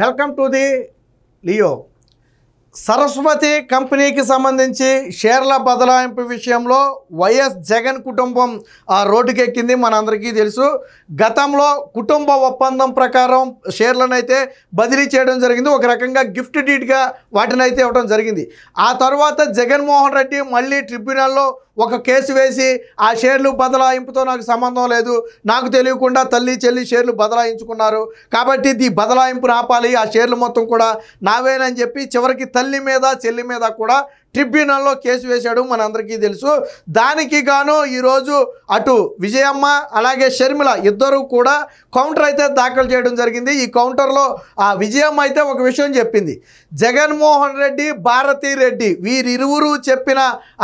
Welcome to the Leo. Saraswati కంపెనీకి సంబంధించి షేర్ల బదలాయింపు విషయంలో వైఎస్ జగన్ కుటుంబం ఆ రోడ్డుకెక్కింది. మనందరికీ తెలుసు. గతంలో కుటుంబ ఒప్పందం ప్రకారం షేర్లను అయితే బదిలీ చేయడం జరిగింది. ఒక రకంగా గిఫ్ట్ డీడ్గా వాటిని అయితే ఇవ్వడం జరిగింది. ఆ తర్వాత జగన్మోహన్ రెడ్డి మళ్ళీ ట్రిబ్యునల్లో ఒక కేసు వేసి ఆ షేర్లు బదలాయింపుతో నాకు సంబంధం లేదు, నాకు తెలియకుండా తల్లి చెల్లి షేర్లు బదలాయించుకున్నారు కాబట్టి ఈ బదలాయింపును ఆపాలి, ఆ షేర్లు మొత్తం కూడా నావేనని చెప్పి చివరికి తల్లి మీద చెల్లి మీద కూడా ట్రిబ్యునల్లో కేసు వేశాడు. మనందరికీ తెలుసు. దానికి గాను ఈరోజు అటు విజయమ్మ అలాగే షర్మిల ఇద్దరు కూడా కౌంటర్ అయితే దాఖలు చేయడం జరిగింది. ఈ కౌంటర్లో ఆ విజయమ్మ అయితే ఒక విషయం చెప్పింది. జగన్మోహన్ రెడ్డి, భారతీ రెడ్డి వీరిరువురు చెప్పిన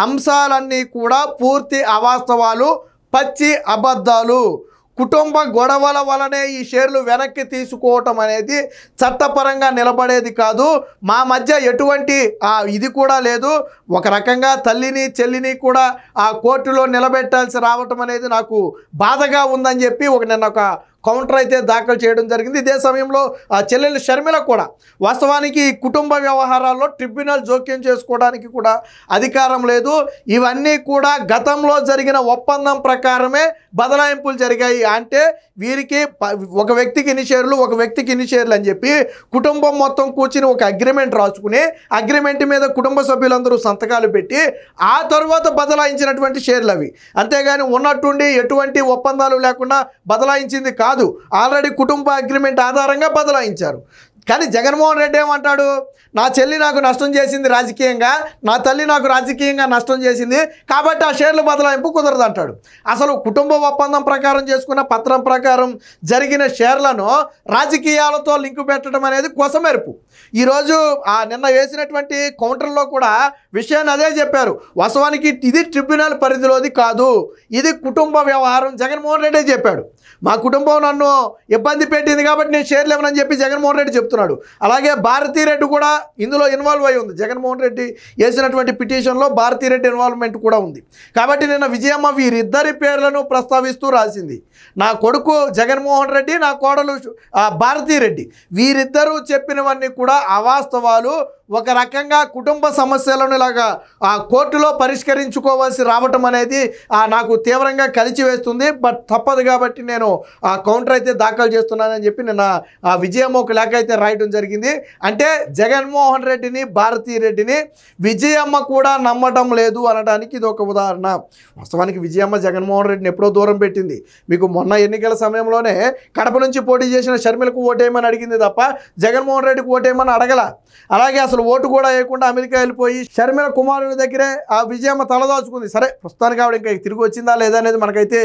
అంశాలన్నీ కూడా పూర్తి అవాస్తవాలు, పచ్చి అబద్ధాలు. కుటుంబ గొడవల వలనే ఈ షేర్లు వెనక్కి తీసుకోవటం అనేది చట్టపరంగా నిలబడేది కాదు. మా మధ్య ఎటువంటి ఇది కూడా లేదు. ఒక రకంగా తల్లిని చెల్లిని కూడా ఆ కోర్టులో నిలబెట్టాల్సి రావటం అనేది నాకు బాధగా ఉందని చెప్పి నిన్న ఒక కౌంటర్ అయితే దాఖలు చేయడం జరిగింది. ఇదే సమయంలో ఆ చెల్లెలు షర్మిల కూడా వాస్తవానికి కుటుంబ వ్యవహారాల్లో ట్రిబ్యునల్ జోక్యం చేసుకోవడానికి కూడా అధికారం లేదు. ఇవన్నీ కూడా గతంలో జరిగిన ఒప్పందం ప్రకారమే బదలాయింపులు జరిగాయి. అంటే వీరికి ఒక వ్యక్తికి ఇన్ని షేర్లు, ఒక వ్యక్తికి ఇన్ని షేర్లు అని చెప్పి కుటుంబం మొత్తం కూర్చుని ఒక అగ్రిమెంట్ రాసుకుని అగ్రిమెంట్ మీద కుటుంబ సభ్యులందరూ సంతకాలు పెట్టి ఆ తర్వాత బదలాయించినటువంటి షేర్లు అవి. అంతేగాని ఉన్నట్టుండి ఎటువంటి ఒప్పందాలు లేకుండా బదలాయించింది కాదు. ఆల్రెడీ కుటుంబ అగ్రిమెంట్ ఆధారంగా బదలాయించారు. కానీ జగన్మోహన్ రెడ్డి ఏమంటాడు, నా చెల్లి నాకు నష్టం చేసింది రాజకీయంగా, నా తల్లి నాకు రాజకీయంగా నష్టం చేసింది కాబట్టి ఆ షేర్లు బదలాయింపు కుదరదు అంటాడు. అసలు కుటుంబ ఒప్పందం ప్రకారం చేసుకున్న పత్రం ప్రకారం జరిగిన షేర్లను రాజకీయాలతో లింకు పెట్టడం అనేది కొసమెరుపు. ఈరోజు నిన్న వేసినటువంటి కౌంటర్లో కూడా విషయాన్ని అదే చెప్పారు. వాస్తవానికి ఇది ట్రిబ్యునల్ పరిధిలోది కాదు, ఇది కుటుంబ వ్యవహారం. జగన్మోహన్ రెడ్డి చెప్పాడు, మా కుటుంబం నన్ను ఇబ్బంది పెట్టింది కాబట్టి నేను షేర్లు ఇవ్వనని చెప్పి జగన్మోహన్ రెడ్డి చెప్తున్నాడు. అలాగే భారతీ రెడ్డి కూడా ఇందులో ఇన్వాల్వ్ అయి ఉంది. జగన్మోహన్ రెడ్డి వేసినటువంటి పిటిషన్లో భారతీ రెడ్డి ఇన్వాల్వ్మెంట్ కూడా ఉంది. కాబట్టి నిన్న విజయమ్మ వీరిద్దరి పేర్లను ప్రస్తావిస్తూ రాసింది. నా కొడుకు జగన్మోహన్ రెడ్డి, నా కోడలు భారతీ రెడ్డి, వీరిద్దరూ చెప్పినవన్నీ కూడా అవాస్తవాలు. ఒక రకంగా కుటుంబ సమస్యలను ఇలాగా కోర్టులో పరిష్కరించుకోవాల్సి రావటం అనేది నాకు తీవ్రంగా కలిచివేస్తుంది. బట్ తప్పదు కాబట్టి నేను కౌంటర్ అయితే దాఖలు చేస్తున్నానని చెప్పి నిన్న విజయమ్మ ఒక లేఖ అయితే రాయడం జరిగింది. అంటే జగన్మోహన్ రెడ్డిని, భారతీ రెడ్డిని విజయమ్మ కూడా నమ్మటం లేదు అనడానికి ఇది ఒక ఉదాహరణ. వాస్తవానికి విజయమ్మ జగన్మోహన్ రెడ్డిని ఎప్పుడో దూరం పెట్టింది. మీకు మొన్న ఎన్నికల సమయంలోనే కడప నుంచి పోటీ చేసిన షర్మిలకు ఓటేయమని అడిగింది తప్ప జగన్మోహన్ రెడ్డికి ఓటేయమని అడగల. అలాగే అసలు ఓటు కూడా వేయకుండా అమెరికా వెళ్ళిపోయి షర్మిల కుమారుని దగ్గరే ఆ విజయమ్మ తలదాచుకుంది. సరే, ప్రస్తుతానికి ఆవిడ ఇంకా తిరిగి వచ్చిందా లేదా అనేది మనకైతే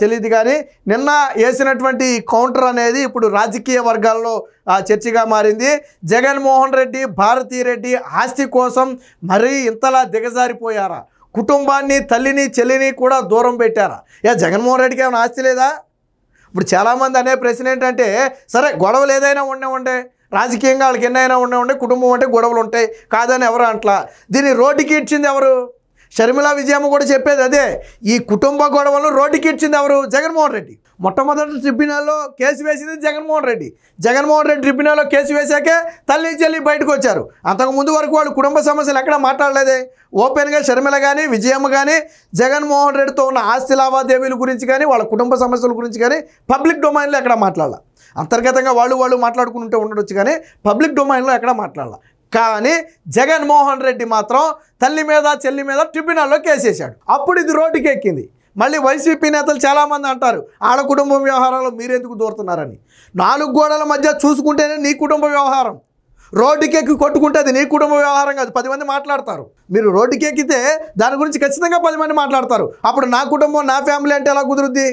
తెలియదు. కానీ నిన్న వేసినటువంటి కౌంటర్ అనేది ఇప్పుడు రాజకీయ వర్గాల్లో చర్చగా మారింది. జగన్మోహన్ రెడ్డి, భారతీ రెడ్డి ఆస్తి కోసం మరీ ఇంతలా దిగజారిపోయారా? కుటుంబాన్ని, తల్లిని చెల్లిని కూడా దూరం పెట్టారా? జగన్మోహన్ రెడ్డికి ఏమైనా ఆస్తి లేదా? ఇప్పుడు చాలామంది అనే ప్రశ్న ఏంటంటే, సరే గొడవలు ఏదైనా ఉండే రాజకీయంగా వాళ్ళకి ఎన్నైనా ఉండే కుటుంబం అంటే గొడవలు ఉంటాయి కాదని ఎవరు అంట్లా. దీన్ని రోడ్డుకి ఇచ్చింది ఎవరు? షర్మిల విజయమ్మ కూడా చెప్పేది అదే. ఈ కుటుంబ గొడవలను రోడ్డుకి ఇచ్చింది ఎవరు? జగన్మోహన్ రెడ్డి. మొట్టమొదటి ట్రిబ్యునల్లో కేసు వేసింది జగన్మోహన్ రెడ్డి. జగన్మోహన్ రెడ్డి ట్రిబ్యునల్లో కేసు వేశాకే తల్లి చెల్లి బయటకు వచ్చారు. అంతకుముందు వరకు వాళ్ళు కుటుంబ సమస్యలు ఎక్కడా మాట్లాడలేదే. ఓపెన్గా షర్మిల కానీ విజయమ్మ కానీ జగన్మోహన్ రెడ్డితో ఉన్న ఆస్తి లావాదేవీల గురించి కానీ వాళ్ళ కుటుంబ సమస్యల గురించి కానీ పబ్లిక్ డొమైన్లో ఎక్కడా మాట్లాడాల. అంతర్గతంగా వాళ్ళు మాట్లాడుకుంటూ ఉండొచ్చు కానీ పబ్లిక్ డొమైన్లో ఎక్కడా మాట్లాడాల. కానీ జగన్మోహన్ రెడ్డి మాత్రం తల్లి మీద చెల్లి మీద ట్రిబ్యునల్లో కేసేశాడు. అప్పుడు ఇది రోడ్డుకి ఎక్కింది. మళ్ళీ వైసీపీ నేతలు చాలామంది అంటారు, ఆడ కుటుంబం వ్యవహారాలు మీరెందుకు దూరుతున్నారని. 4 గోడల మధ్య చూసుకుంటేనే నీ కుటుంబ వ్యవహారం. రోడ్డుకెక్కి కొట్టుకుంటే అది నీ కుటుంబ వ్యవహారం కాదు. 10 మంది మాట్లాడతారు. మీరు రోడ్డుకి ఎక్కితే దాని గురించి ఖచ్చితంగా 10 మంది మాట్లాడతారు. అప్పుడు నా కుటుంబం, నా ఫ్యామిలీ అంటే ఎలా కుదురుద్ది?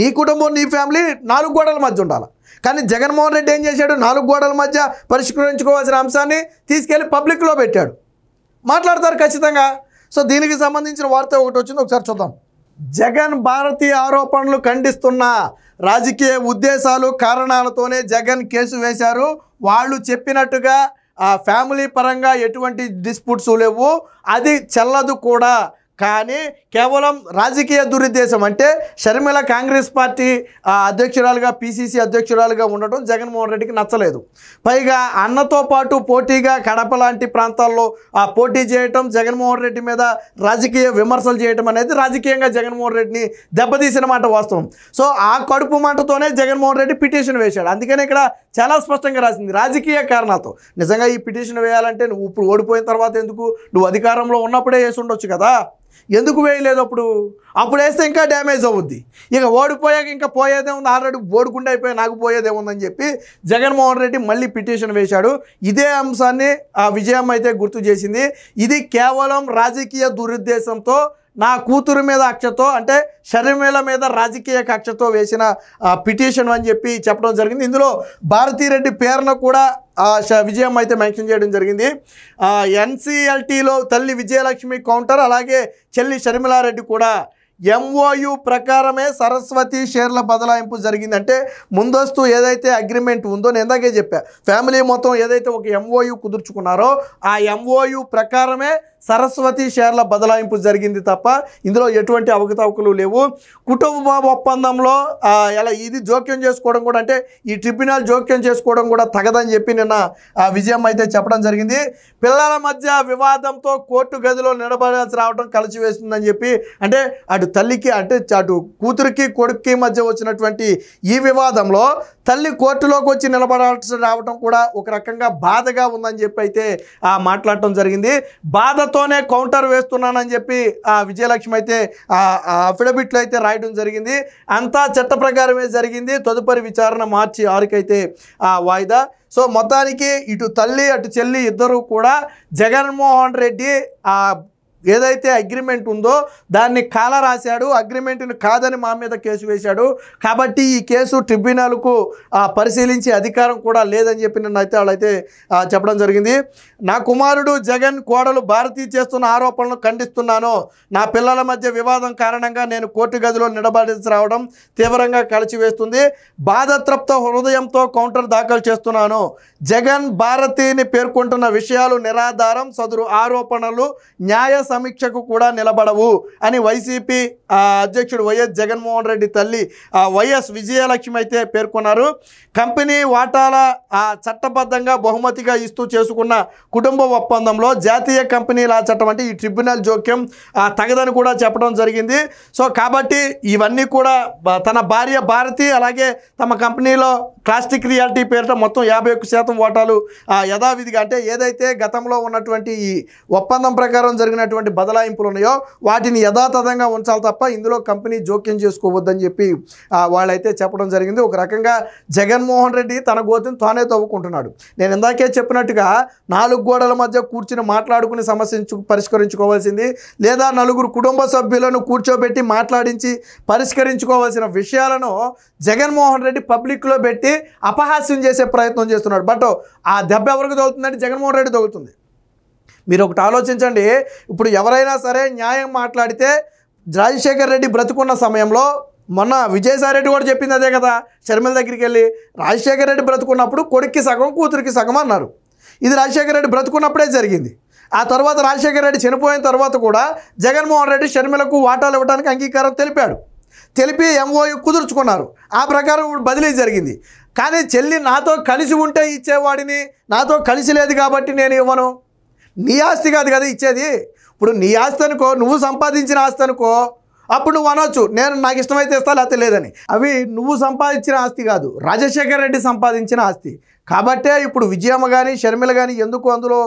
నీ కుటుంబం, నీ ఫ్యామిలీ 4 గోడల మధ్య ఉండాలి. కానీ జగన్మోహన్ రెడ్డి ఏం చేశాడు? 4 గోడల మధ్య పరిష్కరించుకోవాల్సిన అంశాన్ని తీసుకెళ్ళి పబ్లిక్లో పెట్టాడు. మాట్లాడతారు ఖచ్చితంగా. సో దీనికి సంబంధించిన వార్త ఒకటి వచ్చింది, ఒకసారి చూద్దాం. జగన్ భారతీ ఆరోపణలు ఖండిస్తున్న రాజకీయ ఉద్దేశాలు, కారణాలతోనే జగన్ కేసు వేశారు. వాళ్ళు చెప్పినట్టుగా ఫ్యామిలీ పరంగా ఎటువంటి డిస్ప్యూట్స్ లేవు, అది చెల్లదు కూడా. కానీ కేవలం రాజకీయ దురుద్దేశం అంటే షర్మిల కాంగ్రెస్ పార్టీ అధ్యక్షురాలుగా పిసిసి అధ్యక్షురాలుగా ఉండటం జగన్మోహన్ రెడ్డికి నచ్చలేదు. పైగా అన్నతో పాటు పోటీగా కడప లాంటి ప్రాంతాల్లో పోటీ చేయటం, జగన్మోహన్ రెడ్డి మీద రాజకీయ విమర్శలు చేయటం అనేది రాజకీయంగా జగన్మోహన్ రెడ్డిని దెబ్బతీసిన మాట వాస్తవం. సో ఆ కడుపు మాటతోనే జగన్మోహన్ రెడ్డి పిటిషన్ వేశాడు. అందుకని ఇక్కడ చాలా స్పష్టంగా రాసింది రాజకీయ కారణాలతో. నిజంగా ఈ పిటిషన్ వేయాలంటే నువ్వు ఇప్పుడు ఓడిపోయిన తర్వాత ఎందుకు, నువ్వు అధికారంలో ఉన్నప్పుడే వేసి ఉండొచ్చు కదా, ఎందుకు వేయలేదు? అప్పుడు వేస్తే ఇంకా డ్యామేజ్ అవుద్ది. ఇక ఓడిపోయాక ఇంకా పోయేదేముంది, ఆల్రెడీ ఓడుకుండా అయిపోయి నాకు పోయేదేముందని చెప్పి జగన్మోహన్ రెడ్డి మళ్ళీ పిటిషన్ వేశాడు. ఇదే అంశాన్ని విజయం అయితే గుర్తు చేసింది. ఇది కేవలం రాజకీయ దురుద్దేశంతో, నా కూతురు మీద కక్షతో, అంటే షర్మిల మీద రాజకీయ కక్షతో వేసిన పిటిషన్ అని చెప్పి చెప్పడం జరిగింది. ఇందులో భారతీరెడ్డి పేరును కూడా విజయం అయితే మెన్షన్ చేయడం జరిగింది. ఎన్సిఎల్టీలో తల్లి విజయలక్ష్మి కౌంటర్, అలాగే చెల్లి షర్మిలారెడ్డి కూడా ఎంఓయు ప్రకారమే సరస్వతి షేర్ల బదలాయింపు జరిగింది. అంటే ముందస్తు ఏదైతే అగ్రిమెంట్ ఉందో, నేను ఇందాకే చెప్పా, ఫ్యామిలీ మొత్తం ఏదైతే ఒక ఎంఓయు కుదుర్చుకున్నారో ఆ ఎంఓయు ప్రకారమే సరస్వతి షేర్ల బదలాయింపు జరిగింది తప్ప ఇందులో ఎటువంటి అవకతవకలు లేవు. కుటుంబ ఒప్పందంలో ఇది జోక్యం చేసుకోవడం కూడా, అంటే ఈ ట్రిబ్యునల్ జోక్యం చేసుకోవడం కూడా తగదని చెప్పి నిన్న విజయం అయితే చెప్పడం జరిగింది. పిల్లల మధ్య వివాదంతో కోర్టు గదిలో నిలబడాల్సి రావడం కలిసివేస్తుందని చెప్పి, అంటే అటు తల్లికి, అంటే అటు కూతురికి కొడుక్కి మధ్య వచ్చినటువంటి ఈ వివాదంలో తల్లి కోర్టులోకి వచ్చి నిలబడాల్సి రావడం కూడా ఒక రకంగా బాధగా ఉందని చెప్పి అయితే మాట్లాడటం జరిగింది. బాధతోనే కౌంటర్ వేస్తున్నానని చెప్పి విజయలక్ష్మి అయితే అఫిడవిట్లో అయితే రాయడం జరిగింది. అంతా చట్ట ప్రకారమే జరిగింది. తదుపరి విచారణ మార్చి 6కి అయితే వాయిదా. సో మొత్తానికి ఇటు తల్లి అటు చెల్లి ఇద్దరు కూడా జగన్మోహన్ రెడ్డి ఏదైతే అగ్రిమెంట్ ఉందో దాన్ని కాల రాశాడు, అగ్రిమెంట్ని కాదని మా మీద కేసు వేశాడు. కాబట్టి ఈ కేసు ట్రిబ్యునల్కు పరిశీలించే అధికారం కూడా లేదని చెప్పి నిన్నైతే వాళ్ళైతే చెప్పడం జరిగింది. నా కుమారుడు జగన్, కోడలు భారతి చేస్తున్న ఆరోపణలు ఖండిస్తున్నాను. నా పిల్లల మధ్య వివాదం కారణంగా నేను కోర్టు గదిలో నిలబడాల్సి రావడం తీవ్రంగా కలిచివేస్తుంది. బాధతృప్త హృదయంతో కౌంటర్ దాఖలు చేస్తున్నాను. జగన్ భారతిని పేర్కొంటున్న విషయాలు నిరాధారం. సదరు ఆరోపణలు న్యాయ సమీక్షకు కూడా నిలబడవు అని వైసీపీ అధ్యక్షుడు వైఎస్ జగన్మోహన్ రెడ్డి తల్లి వైఎస్ విజయలక్ష్మి అయితే పేర్కొన్నారు. కంపెనీ వాటాల చట్టబద్ధంగా బహుమతిగా ఇస్తూ చేసుకున్న కుటుంబ ఒప్పందంలో జాతీయ కంపెనీల చట్టం, అంటే ఈ ట్రిబ్యునల్ జోక్యం తగదని కూడా చెప్పడం జరిగింది. సో కాబట్టి ఇవన్నీ కూడా తన భార్య భారతి, అలాగే తమ కంపెనీలో క్లాస్టిక్ రియాలిటీ పేరిట మొత్తం 51% వాటాలు యథావిధిగా, అంటే ఏదైతే గతంలో ఉన్నటువంటి ఈ ఒప్పందం ప్రకారం జరిగినటువంటి బదలాయింపులు ఉన్నాయో వాటిని యథాతథంగా ఉంచాలి తప్ప ఇందులో కంపెనీ జోక్యం చేసుకోవద్దని చెప్పి వాళ్ళైతే చెప్పడం జరిగింది. ఒక రకంగా జగన్మోహన్ రెడ్డి తన గోతిని తానే తవ్వుకుంటున్నాడు. నేను ఇందాకే చెప్పినట్టుగా 4 గోడల మధ్య కూర్చుని మాట్లాడుకుని సమస్యను పరిష్కరించుకోవాల్సింది, లేదా 4 కుటుంబ సభ్యులను కూర్చోబెట్టి మాట్లాడించి పరిష్కరించుకోవాల్సిన విషయాలను జగన్మోహన్ రెడ్డి పబ్లిక్లో పెట్టి అపహాస్యం చేసే ప్రయత్నం చేస్తున్నాడు. బట్ ఆ దెబ్బ ఎవరికి తగులుతుందంటే జగన్మోహన్ రెడ్డి తగులుతుంది. మీరు ఒకటి ఆలోచించండి, ఇప్పుడు ఎవరైనా సరే న్యాయం మాట్లాడితే రాజశేఖర్ రెడ్డి బ్రతుకున్న సమయంలో, మొన్న విజయసాయి రెడ్డి కూడా చెప్పింది అదే కదా, షర్మిల దగ్గరికి వెళ్ళి రాజశేఖర్ రెడ్డి బ్రతుకున్నప్పుడు కొడుక్కి సగం కూతురికి సగం అన్నారు. ఇది రాజశేఖర్ రెడ్డి బ్రతుకున్నప్పుడే జరిగింది. ఆ తర్వాత రాజశేఖర్ రెడ్డి చనిపోయిన తర్వాత కూడా జగన్మోహన్ రెడ్డి షర్మిలకు వాటాలు ఇవ్వడానికి అంగీకారం తెలిపి ఎంఓయు కుదుర్చుకున్నారు. ఆ ప్రకారం ఇప్పుడు బదిలీ జరిగింది. కానీ చెల్లి నాతో కలిసి ఉంటే ఇచ్చేవాడిని, నాతో కలిసి లేదు కాబట్టి నేను ఇవ్వను. నీ ఆస్తి కాదు కదా ఇచ్చేది. ఇప్పుడు నీ ఆస్తి అనుకో, నువ్వు సంపాదించిన ఆస్తి అనుకో, అప్పుడు నువ్వు అనొచ్చు నాకు ఇష్టమైతే ఇస్తా లేకపోతే లేదని. అవి నువ్వు సంపాదించిన ఆస్తి కాదు, రాజశేఖర్ రెడ్డి సంపాదించిన ఆస్తి. కాబట్టే ఇప్పుడు విజయమ్మ కానీ షర్మిల కానీ ఎందుకు అందులో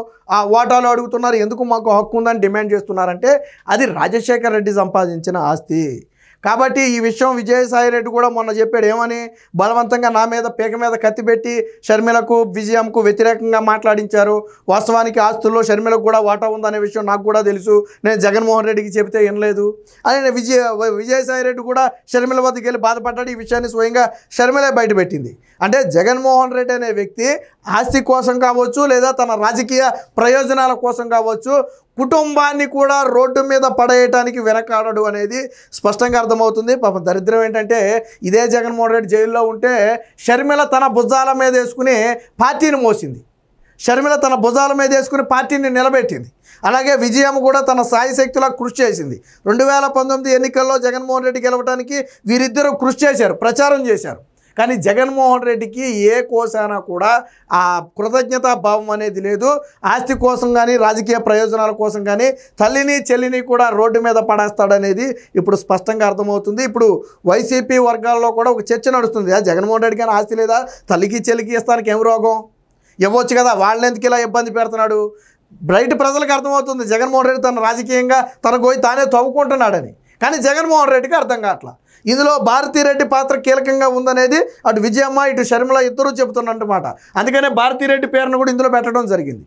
వాటాలు అడుగుతున్నారు, ఎందుకు మాకు హక్కు ఉందని డిమాండ్ చేస్తున్నారంటే అది రాజశేఖర్ రెడ్డి సంపాదించిన ఆస్తి. కాబట్టి ఈ విషయం విజయసాయి రెడ్డి కూడా మొన్న చెప్పాడు. ఏమని? బలవంతంగా నా మీద పీక మీద కత్తి పెట్టి షర్మిలకు విజయంకు వ్యతిరేకంగా మాట్లాడించారు. వాస్తవానికి ఆస్తుల్లో షర్మిలకు కూడా వాటా ఉందనే విషయం నాకు కూడా తెలుసు, నేను జగన్మోహన్ రెడ్డికి చెబితే వినలేదు అని విజయసాయి రెడ్డి కూడా షర్మిల వద్దకు వెళ్ళి బాధపడ్డాడు. ఈ విషయాన్ని స్వయంగా షర్మిలే బయటపెట్టింది. అంటే జగన్మోహన్ రెడ్డి అనే వ్యక్తి ఆస్తి కోసం కావచ్చు, లేదా తన రాజకీయ ప్రయోజనాల కోసం కావచ్చు, కుటుంబాన్ని కూడా రోడ్డు మీద పడేయటానికి వెనకాడడు అనేది స్పష్టంగా అర్థమవుతుంది. పాపం దరిద్రం ఏంటంటే ఇదే జగన్మోహన్ రెడ్డి జైల్లో ఉంటే షర్మిల తన భుజాల మీద వేసుకుని పార్టీని మోసింది. షర్మిల తన భుజాల మీద వేసుకుని పార్టీని నిలబెట్టింది. అలాగే విజయమ్మ కూడా తన సాయశక్తులా కృషి చేసింది. 2019 ఎన్నికల్లో జగన్మోహన్ రెడ్డి గెలవడానికి వీరిద్దరూ కృషి చేశారు, ప్రచారం చేశారు. కానీ జగన్మోహన్ రెడ్డికి ఏ కోసానా కూడా ఆ కృతజ్ఞతా భావం అనేది లేదు. ఆస్తి కోసం కానీ రాజకీయ ప్రయోజనాల కోసం కానీ తల్లిని చెల్లిని కూడా రోడ్డు మీద పడేస్తాడనేది ఇప్పుడు స్పష్టంగా అర్థమవుతుంది. ఇప్పుడు వైసీపీ వర్గాల్లో కూడా ఒక చర్చ నడుస్తుంది. జగన్మోహన్ రెడ్డి కానీ ఆస్తి లేదా, తల్లికి చెల్లికి ఇస్తానికి ఏం రోగం, ఇవ్వచ్చు కదా, వాళ్ళని ఎందుకు ఇలా ఇబ్బంది పెడుతున్నాడు. బయట ప్రజలకు అర్థమవుతుంది జగన్మోహన్ రెడ్డి తన రాజకీయంగా తన గోయి తానే తవ్వుకుంటున్నాడని. కానీ జగన్మోహన్ రెడ్డికి అర్థం కావట్లా. ఇందులో భారతీరెడ్డి పాత్ర కీలకంగా ఉందనేది అటు విజయమ్మ ఇటు షర్మిల ఇద్దరూ చెబుతున్నమాట. అందుకనే భారతీరెడ్డి పేరును కూడా ఇందులో పెట్టడం జరిగింది.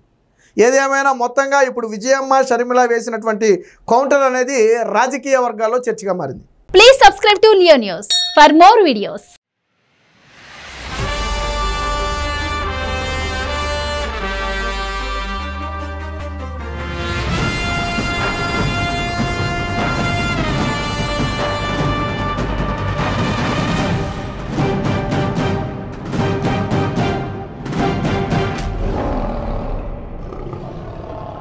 ఏదేమైనా మొత్తంగా ఇప్పుడు విజయమ్మ షర్మిల వేసినటువంటి కౌంటర్ అనేది రాజకీయ వర్గాల్లో చర్చగా మారింది. Please subscribe to Leo news for more videos.